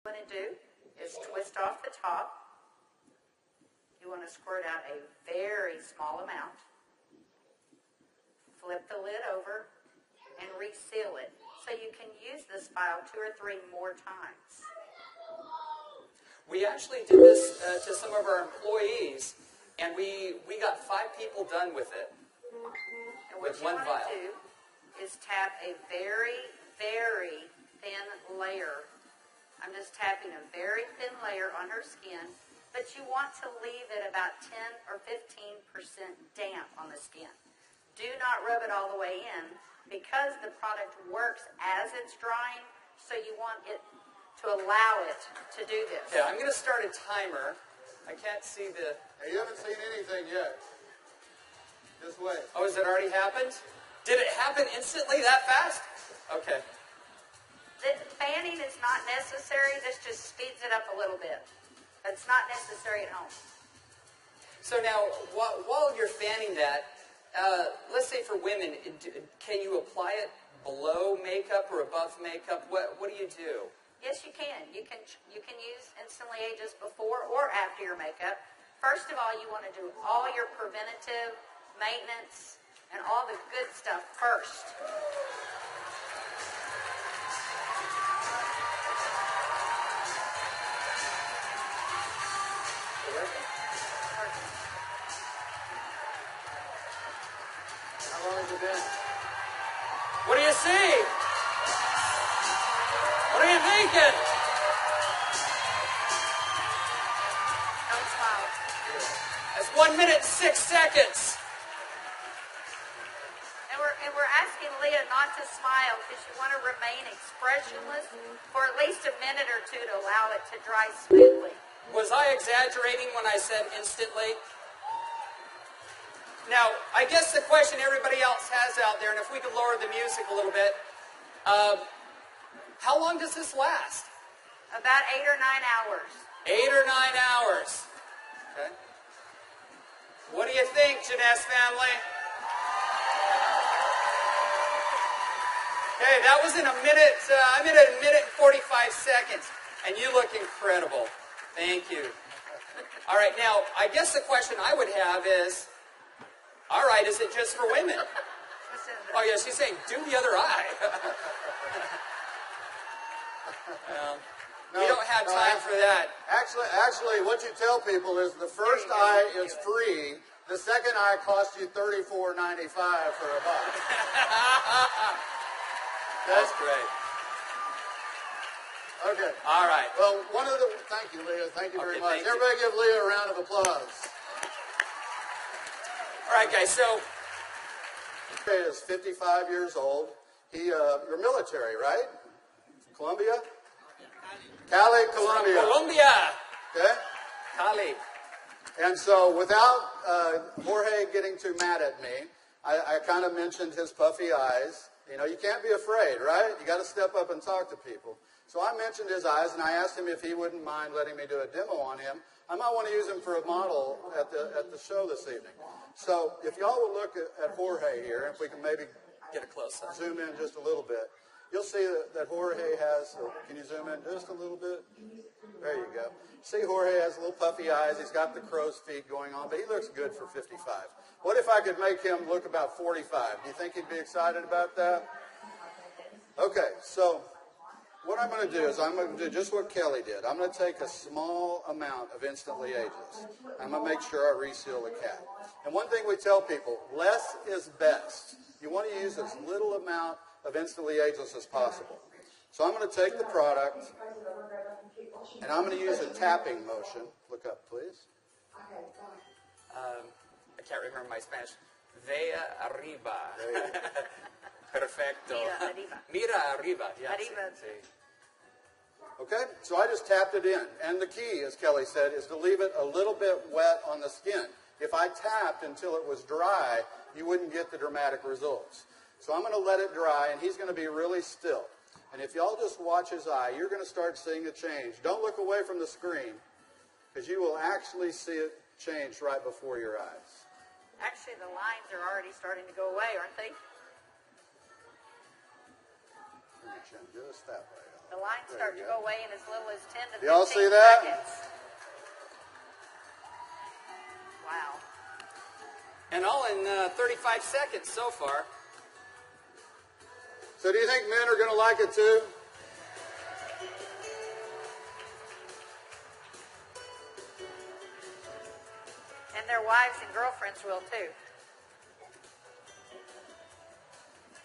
What you want to do is twist off the top. You want to squirt out a very small amount. Flip the lid over and reseal it so you can use this file 2 or 3 more times. We actually did this to some of our employees, and we got 5 people done with it. And what you want to do is tap a very, very thin layer. I'm just tapping a very thin layer on her skin, but you want to leave it about 10 or 15% damp on the skin. Do not rub it all the way in because the product works as it's drying, so you want it to allow it to do this. Okay, I'm going to start a timer. I can't see the... Hey, you haven't seen anything yet. Just wait. Oh, has it already happened? Did it happen instantly that fast? Okay. The fanning is not necessary. This just speeds it up a little bit. It's not necessary at home. So now, while you're fanning that, let's say for women, can you apply it below makeup or above makeup? What do you do? Yes, you can. You can use Instantly Ageless before or after your makeup. First of all, you want to do all your preventative maintenance and all the good stuff first. How long has it been? What do you see? What are you thinking? Don't smile. That's 1 minute and 6 seconds. And we're asking Leah not to smile because you want to remain expressionless for at least a minute or 2 to allow it to dry smoothly. Was I exaggerating when I said instantly? Now, I guess the question everybody else has out there, and if we could lower the music a little bit, how long does this last? About 8 or 9 hours. 8 or 9 hours. Okay. What do you think, Jeunesse family? Okay, that was in a minute, I'm at a minute and 45 seconds, and you look incredible. Thank you. All right, now, I guess the question I would have is, all right, is it just for women? Oh, yeah, she's saying, do the other eye. We don't have time for that. Actually, what you tell people is the first eye is free. The second eye costs you $34.95 for a buck. That's great. Okay. All right. Well, thank you, Leah. Thank you very much. Everybody give Leah a round of applause. All right, guys, so... He is 55 years old. You're military, right? Colombia? Cali, Colombia. Colombia. Okay? Cali. And so without Jorge getting too mad at me, I kind of mentioned his puffy eyes. You know, you can't be afraid, right? You got to step up and talk to people. So I mentioned his eyes, and I asked him if he wouldn't mind letting me do a demo on him. I might want to use him for a model at the show this evening. So if y'all will look at Jorge here, if we can maybe get a close-up, zoom in just a little bit, you'll see that Jorge has, can you zoom in just a little bit? There you go. See, Jorge has little puffy eyes. He's got the crow's feet going on, but he looks good for 55. What if I could make him look about 45? Do you think he'd be excited about that? Okay, so what I'm going to do is I'm going to do just what Kelly did. I'm going to take a small amount of Instantly Ageless. I'm going to make sure I reseal the cap. And one thing we tell people, less is best. You want to use as little amount of Instantly Ageless as possible. So I'm going to take the product, and I'm going to use a tapping motion. Look up, please. I can't remember my Spanish. Vea arriba. Perfecto. Mira arriba. Mira arriba. Yeah, Arriba. sí. Okay, so I just tapped it in. And the key, as Kelly said, is to leave it a little bit wet on the skin. If I tapped until it was dry, you wouldn't get the dramatic results. So I'm going to let it dry, and he's going to be really still. And if y'all just watch his eye, you're going to start seeing a change. Don't look away from the screen, because you will actually see it change right before your eyes. Actually, the lines are already starting to go away, aren't they? Just that way. The lines start to go away in as little as 10 to 15 Y'all see that? seconds. Wow. And all in 35 seconds so far. So do you think men are going to like it too? And their wives and girlfriends will too.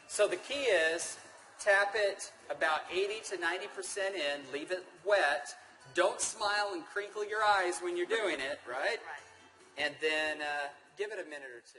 So the key is tap it about 80 to 90% in, leave it wet. Don't smile and crinkle your eyes when you're doing it, right? Right. And then give it a minute or two.